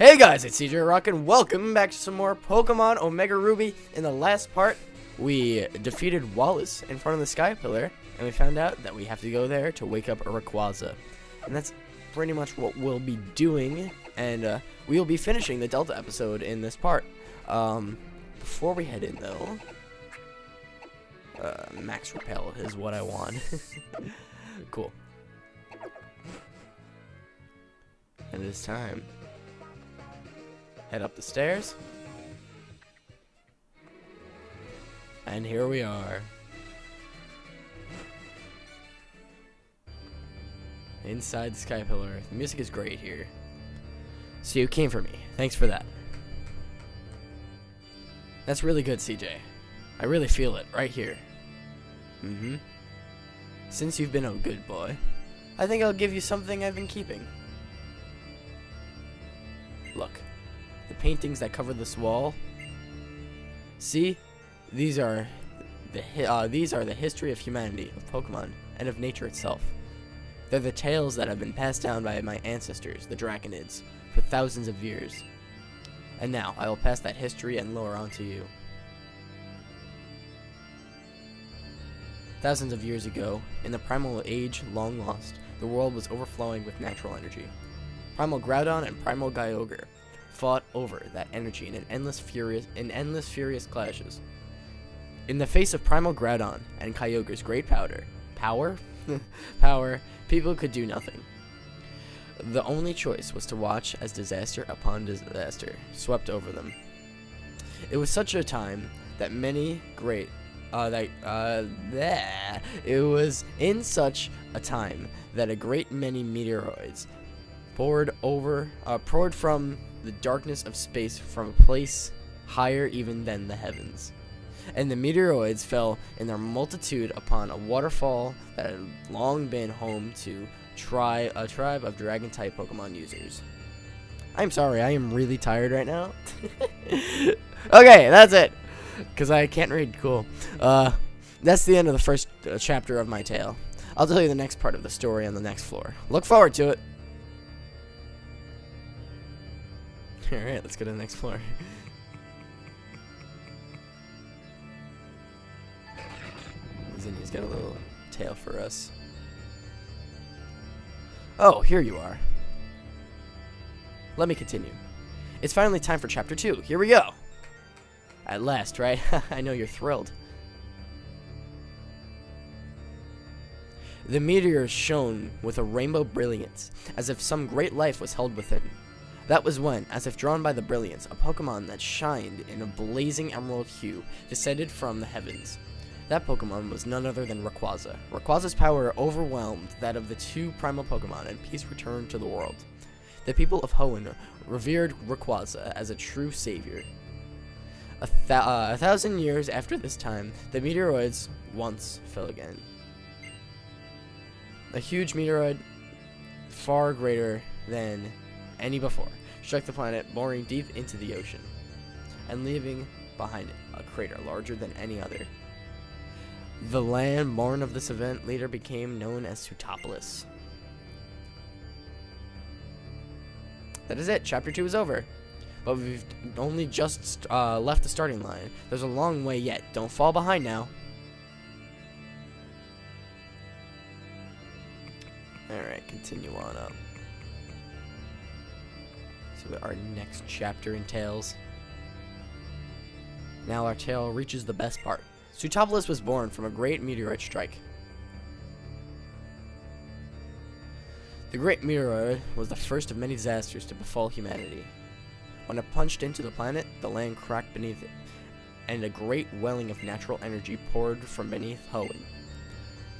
Hey guys, it's CJ Rock and welcome back to some more Pokemon Omega Ruby. In the last part, we defeated Wallace in front of the Sky Pillar, and we found out that we have to go there to wake up a Rayquaza. And that's pretty much what we'll be doing, and we will be finishing the Delta episode in this part. Before we head in though, Max Repel is what I want. Cool. And it is time. Head up the stairs. And here we are. Inside the Sky Pillar. The music is great here. So you came for me. Thanks for that. That's really good, CJ. I really feel it right here. Since you've been a good boy, I think I'll give you something I've been keeping. Look. The paintings that cover this wall. See, these are the history of humanity, of Pokemon, and of nature itself. They're the tales that have been passed down by my ancestors, the Draconids, for thousands of years. And now I will pass that history and lore on to you. Thousands of years ago, in the primal age long lost, the world was overflowing with natural energy. Primal Groudon and Primal Kyogre fought over that energy in endless furious clashes. In the face of Primal Groudon and Kyogre's great power, people could do nothing. The only choice was to watch as disaster upon disaster swept over them. It was such a time that it was in such a time that a great many meteoroids poured from the darkness of space from a place higher even than the heavens. And the meteoroids fell in their multitude upon a waterfall that had long been home to a tribe of dragon-type Pokemon users. I'm sorry, I am really tired right now. Okay, that's it. Because I can't read. Cool. That's the end of the first chapter of my tale. I'll tell you the next part of the story on the next floor. Look forward to it. Alright, let's go to the next floor. Zinnia's got a little tale for us. Oh, here you are. Let me continue. It's finally time for chapter 2. Here we go. At last, right? I know you're thrilled. The meteor shone with a rainbow brilliance, as if some great life was held within. That was when, as if drawn by the brilliance, a Pokemon that shined in a blazing emerald hue descended from the heavens. That Pokemon was none other than Rayquaza. Rayquaza's power overwhelmed that of the two primal Pokemon, and peace returned to the world. The people of Hoenn revered Rayquaza as a true savior. A 1,000 years after this time, the meteoroids once fell again. A huge meteoroid, far greater than any before, struck the planet, boring deep into the ocean, and leaving behind it a crater larger than any other. The land born of this event later became known as Sootopolis. That is it. Chapter 2 is over. But we've only just left the starting line. There's a long way yet. Don't fall behind now. Alright, continue on up. See what our next chapter entails. Now our tale reaches the best part. Sootopolis was born from a great meteorite strike. The great meteoroid was the first of many disasters to befall humanity. When it punched into the planet, the land cracked beneath it, and a great welling of natural energy poured from beneath Hoenn.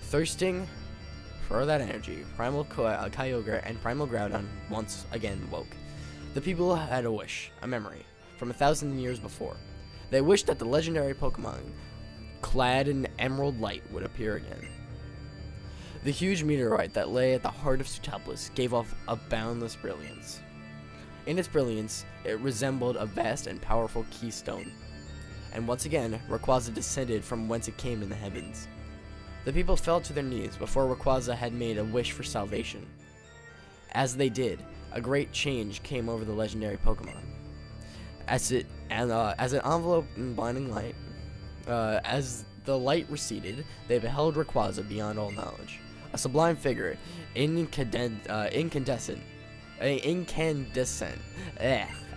Thirsting for that energy, Primal Kyogre and Primal Groudon once again woke. The people had a wish, a memory, from 1,000 years before. They wished that the legendary Pokemon, clad in emerald light, would appear again. The huge meteorite that lay at the heart of Sootopolis gave off a boundless brilliance. In its brilliance, it resembled a vast and powerful keystone. And once again, Rayquaza descended from whence it came in the heavens. The people fell to their knees before Rayquaza had made a wish for salvation. As they did, a great change came over the legendary Pokemon. As an envelope in blinding light, as the light receded, they beheld Rayquaza beyond all knowledge, a sublime figure, incandescent. I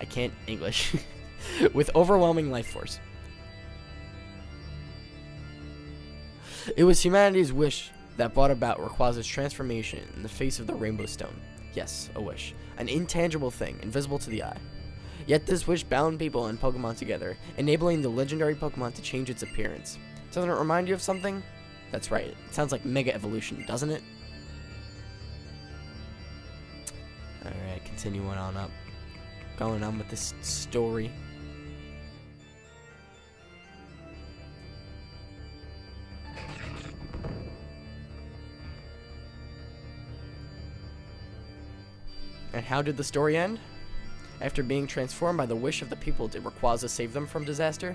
can't English. With overwhelming life force. It was humanity's wish that brought about Rayquaza's transformation in the face of the Rainbow Stone. Yes, a wish. An intangible thing, invisible to the eye. Yet this wish bound people and Pokemon together, enabling the legendary Pokemon to change its appearance. Doesn't it remind you of something? That's right. It sounds like Mega Evolution, doesn't it? Alright, continuing on up. Going on with this story. And how did the story end? After being transformed by the wish of the people, did Rayquaza save them from disaster?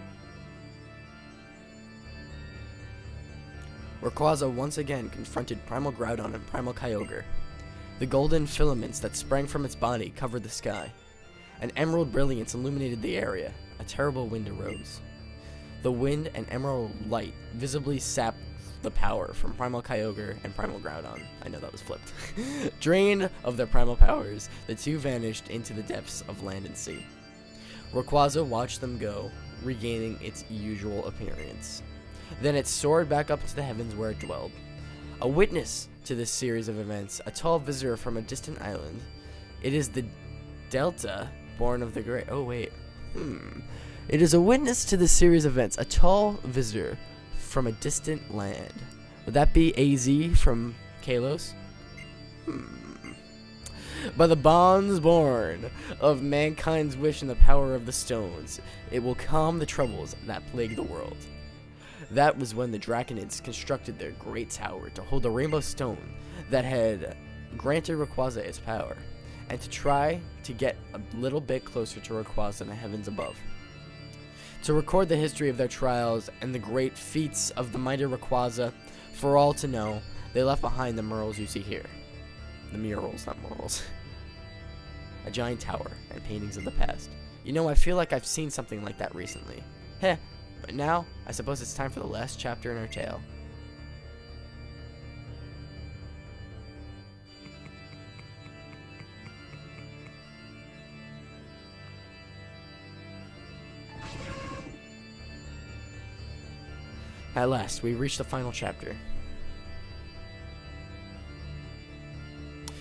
Rayquaza once again confronted Primal Groudon and Primal Kyogre. The golden filaments that sprang from its body covered the sky. An emerald brilliance illuminated the area. A terrible wind arose. The wind and emerald light visibly sapped the power from Primal Kyogre and Primal Groudon. I know that was flipped. Drained of their primal powers, the two vanished into the depths of land and sea. Rayquaza watched them go, regaining its usual appearance. Then it soared back up into the heavens where it dwelled. A witness to this series of events, a tall visitor from a distant island. It is the Delta, born of the great... Oh, wait. It is a witness to this series of events, a tall visitor from a distant land. Would that be AZ from Kalos? By the bonds born of mankind's wish and the power of the stones, it will calm the troubles that plague the world. That was when the Draconids constructed their great tower to hold the Rainbow Stone that had granted Rayquaza its power, and to try to get a little bit closer to Rayquaza in the heavens above. To record the history of their trials and the great feats of the mighty Rayquaza, for all to know, they left behind the murals you see here. The murals, not murals. A giant tower and paintings of the past. You know, I feel like I've seen something like that recently. Heh, but now, I suppose it's time for the last chapter in our tale. At last, we reached the final chapter.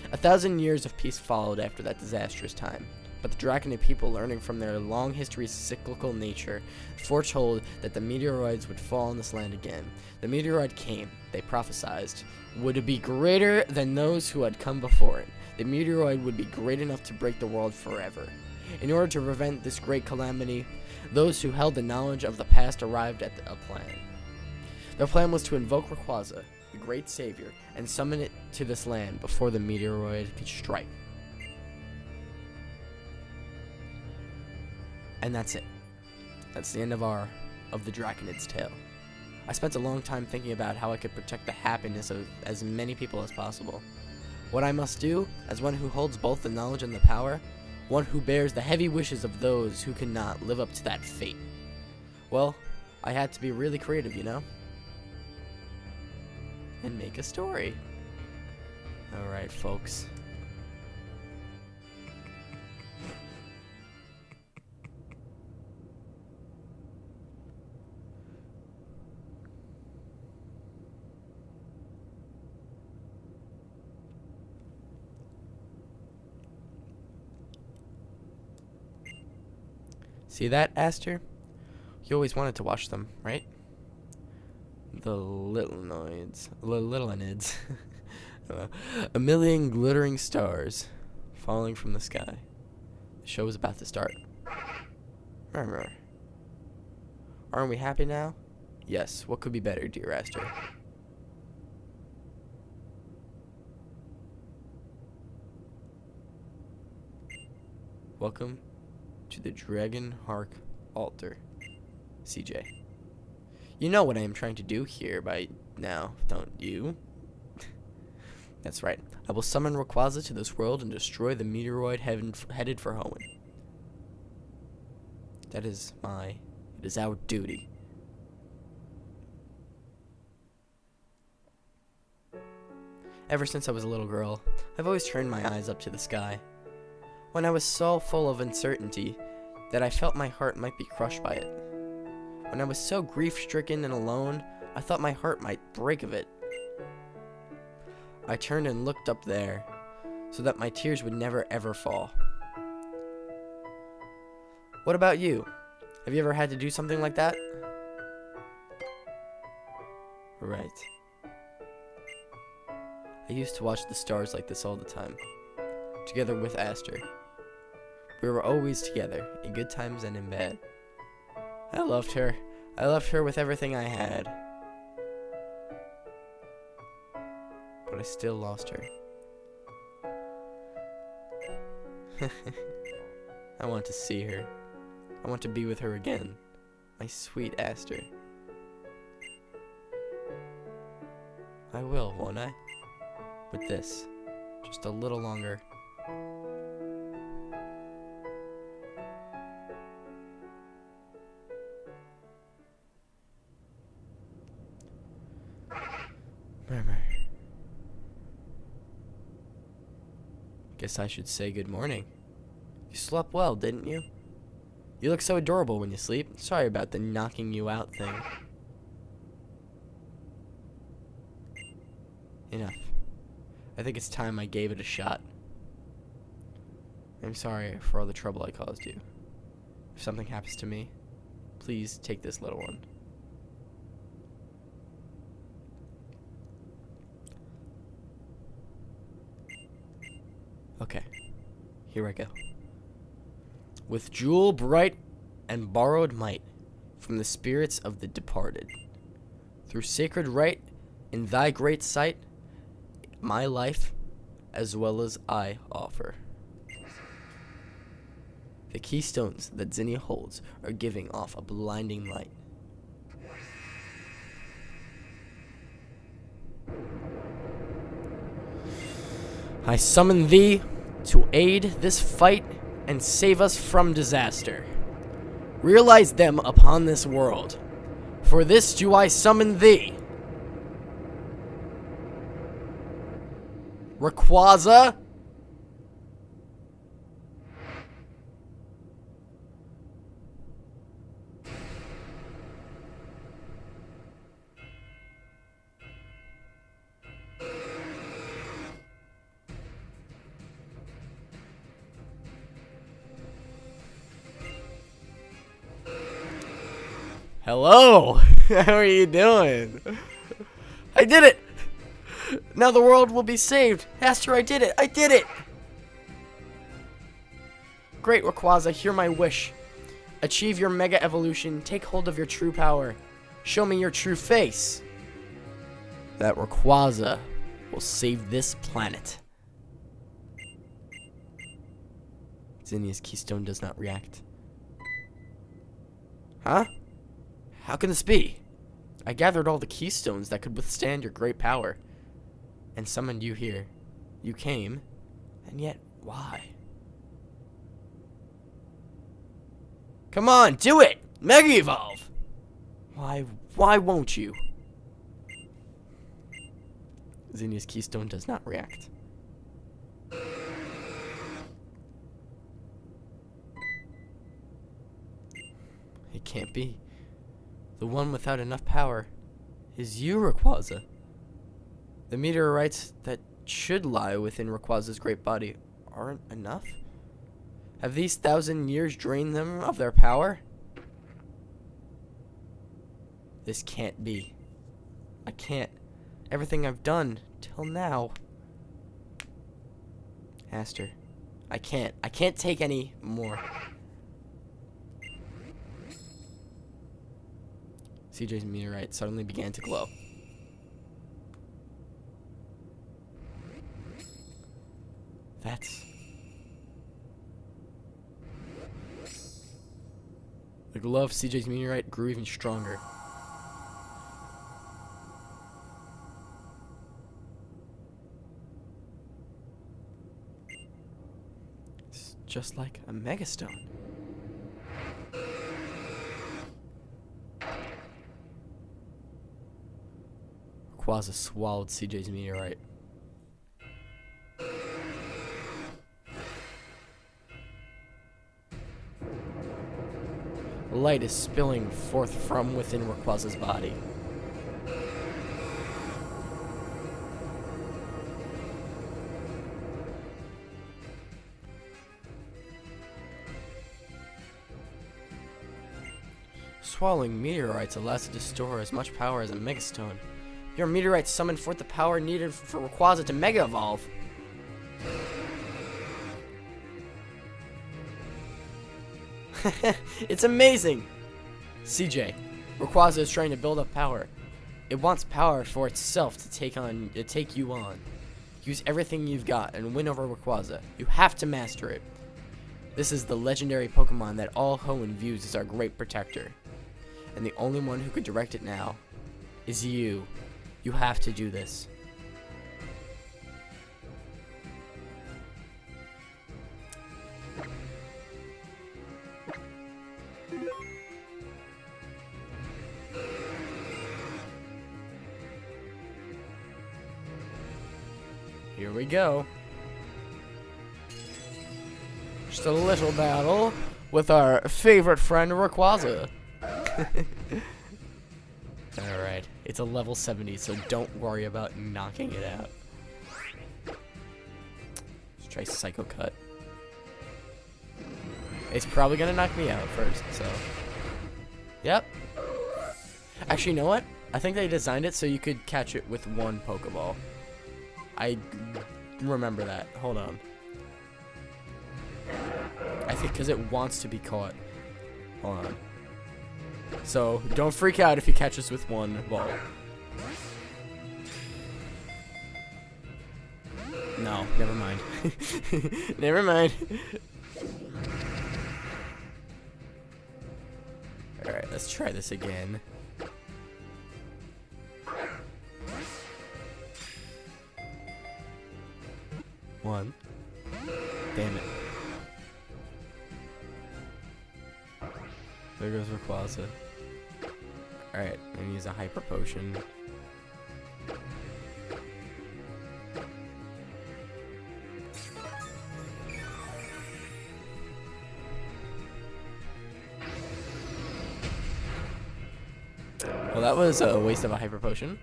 1,000 years of peace followed after that disastrous time, but the Draconid people, learning from their long history's cyclical nature, foretold that the meteoroids would fall on this land again. The meteoroid came, they prophesied, would be greater than those who had come before it. The meteoroid would be great enough to break the world forever. In order to prevent this great calamity, those who held the knowledge of the past arrived at a plan. Their plan was to invoke Rayquaza, the great savior, and summon it to this land before the meteoroid could strike. And that's it. That's the end of the Draconid's tale. I spent a long time thinking about how I could protect the happiness of as many people as possible. What I must do, as one who holds both the knowledge and the power, one who bears the heavy wishes of those who cannot live up to that fate. Well, I had to be really creative, you know? And make a story. Alright, folks. See that, Aster? You always wanted to watch them, right? The Littlenoids. Littlenids. A million glittering stars falling from the sky. The show is about to start. Aren't we happy now? Yes, what could be better, dear Aster? Welcome to the Dragon Hark Altar, CJ. You know what I am trying to do here by now, don't you? That's right. I will summon Rayquaza to this world and destroy the meteoroid headed for Hoenn. It is our duty. Ever since I was a little girl, I've always turned my eyes up to the sky. When I was so full of uncertainty that I felt my heart might be crushed by it. When I was so grief-stricken and alone, I thought my heart might break of it. I turned and looked up there, so that my tears would never ever fall. What about you? Have you ever had to do something like that? Right. I used to watch the stars like this all the time, together with Aster. We were always together, in good times and in bad. I loved her. I loved her with everything I had. But I still lost her. I want to see her. I want to be with her again. My sweet Aster. I will, won't I? With this. Just a little longer. Murmur. Guess I should say good morning. You slept well, didn't you? You look so adorable when you sleep. Sorry about the knocking you out thing. Enough. I think it's time I gave it a shot. I'm sorry for all the trouble I caused you. If something happens to me, please take this little one. Okay, here I go. With jewel bright and borrowed might from the spirits of the departed, through sacred rite in thy great sight, my life as well as I offer. The keystones that Zinnia holds are giving off a blinding light. I summon thee to aid this fight and save us from disaster. Realize them upon this world. For this do I summon thee. Rayquaza. Hello. How are you doing? I did it. Now the world will be saved. Aster, I did it. I did it. Great, Rayquaza, hear my wish. Achieve your mega evolution. Take hold of your true power. Show me your true face. That Rayquaza will save this planet. Zinnia's keystone does not react. Huh? How can this be? I gathered all the keystones that could withstand your great power and summoned you here. You came, and yet why? Come on, do it! Mega Evolve! Why won't you? Zinnia's keystone does not react. It can't be. The one without enough power is you, Rayquaza. The meteorites that should lie within Rayquaza's great body aren't enough? Have these 1,000 years drained them of their power? This can't be. I can't. Everything I've done till now. Aster, I can't. I can't take any more. CJ's meteorite suddenly began to glow. That's... The glow of CJ's meteorite grew even stronger. just like a megastone. Rayquaza swallowed CJ's meteorite. Light is spilling forth from within Rayquaza's body. Swallowing meteorites allows it to store as much power as a megastone. Your meteorites summon forth the power needed for Rayquaza to mega evolve. It's amazing! CJ, Rayquaza is trying to build up power. It wants power for itself to take you on. Use everything you've got and win over Rayquaza. You have to master it. This is the legendary Pokemon that all Hoenn views as our great protector. And the only one who could direct it now is you. You have to do this. Here we go. Just a little battle with our favorite friend Rayquaza. Alright, it's a level 70, so don't worry about knocking it out. Let's try Psycho Cut. It's probably gonna knock me out first, so. Yep. Actually, you know what? I think they designed it so you could catch it with one Pokeball. I remember that. Hold on. I think because it wants to be caught. Hold on. So, don't freak out if you catch us with one ball. No, never mind. Never mind. Alright, let's try this again. One. Damn it. There goes Rayquaza. Alright, I'm gonna use a Hyper Potion. Well, that was a waste of a Hyper Potion.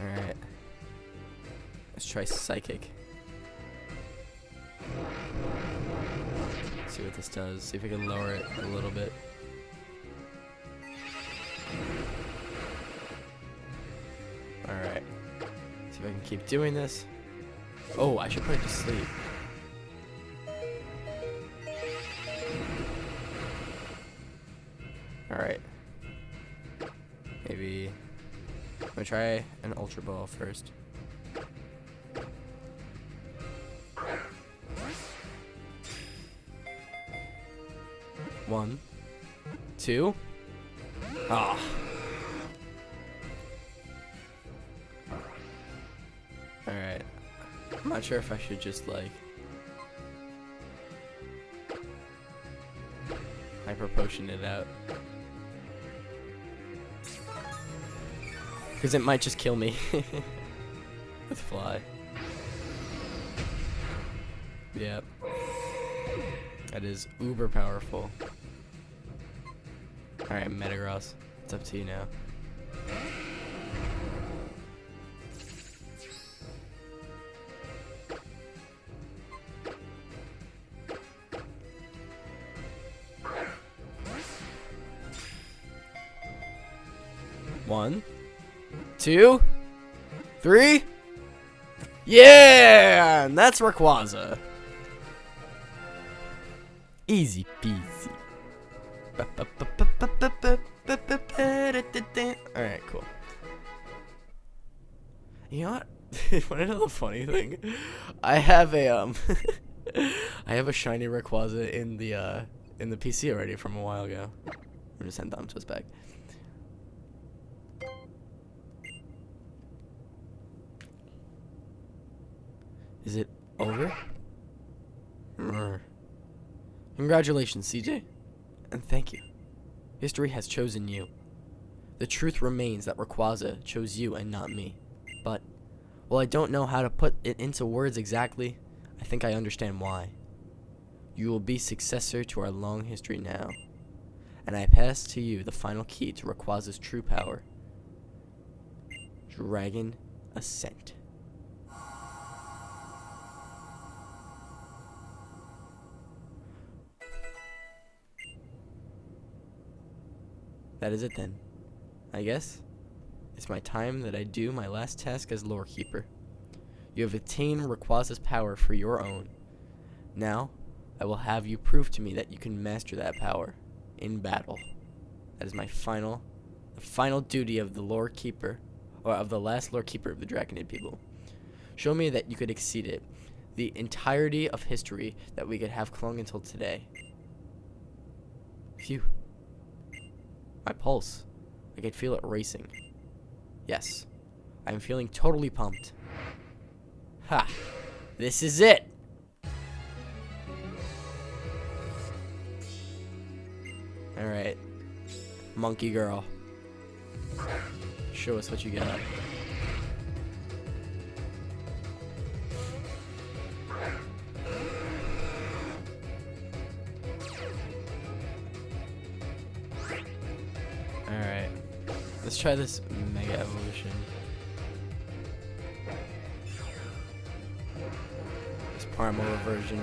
Alright. Let's try Psychic. See what this does. See if we can lower it a little bit. Alright. See if I can keep doing this. Oh, I should put it to sleep. Alright. Maybe I'm gonna try an Ultra Ball first. One, two. Ah. Alright. I'm not sure if I should just like Hyper Potion it out. Because it might just kill me with Fly. Yep. That is uber powerful. Alright, Metagross. It's up to you now. One, two, three. Yeah! And that's Rayquaza. Easy peasy. Alright, cool. You know what? Wanna know the funny thing? I have a I have a shiny Rayquaza in the PC already from a while ago. gonna send Dom to us back. Is it over? Congratulations, CJ. And thank you. History has chosen you. The truth remains that Rayquaza chose you and not me. But, while I don't know how to put it into words exactly, I think I understand why. You will be successor to our long history now. And I pass to you the final key to Rayquaza's true power. Dragon Ascent. That is it then. I guess it's my time that I do my last task as Lore Keeper. You have attained Rayquaza's power for your own. Now, I will have you prove to me that you can master that power in battle. That is my the final duty of the Lore Keeper, or of the last Lore Keeper of the Draconid people. Show me that you could exceed it. The entirety of history that we could have clung until today. Phew. My pulse. I could feel it racing. Yes. I am feeling totally pumped. Ha! This is it! Alright. Monkey girl. Show us what you got. Alright. Let's try this Mega Evolution. This Parmo version.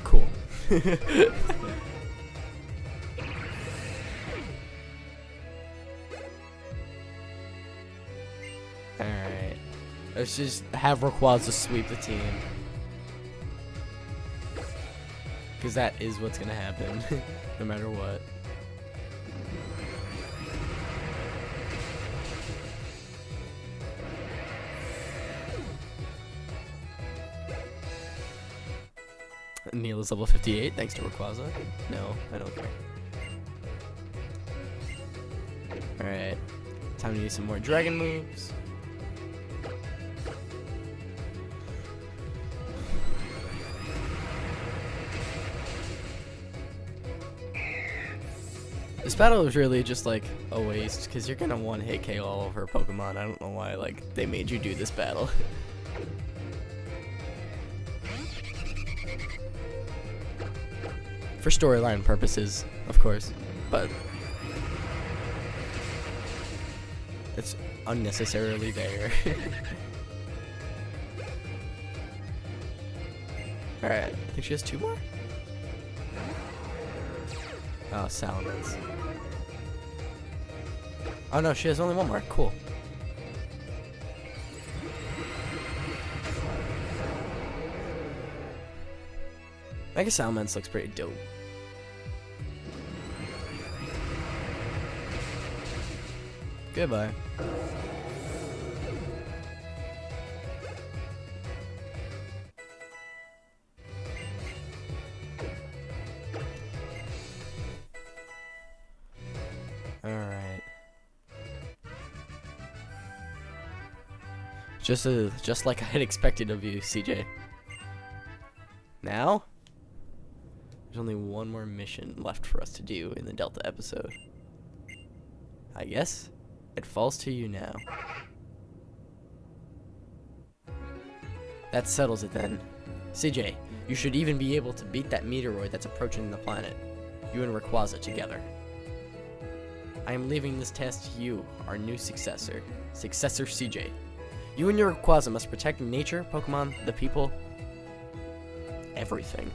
Cool. Alright. Let's just have Rayquaza sweep the team. Because that is what's going to happen, no matter what. Neil is level 58 thanks to Rayquaza. No, I don't care. Alright. Time to use some more dragon moves. This battle is really just like a waste because you're gonna one-hit KO all of her Pokemon. I don't know why like they made you do this battle. For storyline purposes, of course, but it's unnecessarily there. Alright, I think she has 2 more? Oh, Salamence. Oh no, she has only 1 more. Cool. I guess Salamence looks pretty dope. Goodbye. Alright. Just like I had expected of you, CJ. Now? There's only 1 more mission left for us to do in the Delta episode. I guess it falls to you now. That settles it then. CJ, you should even be able to beat that meteoroid that's approaching the planet. You and Rayquaza together. I am leaving this task to you, our new successor. Successor CJ. You and your Rayquaza must protect nature, Pokemon, the people, everything.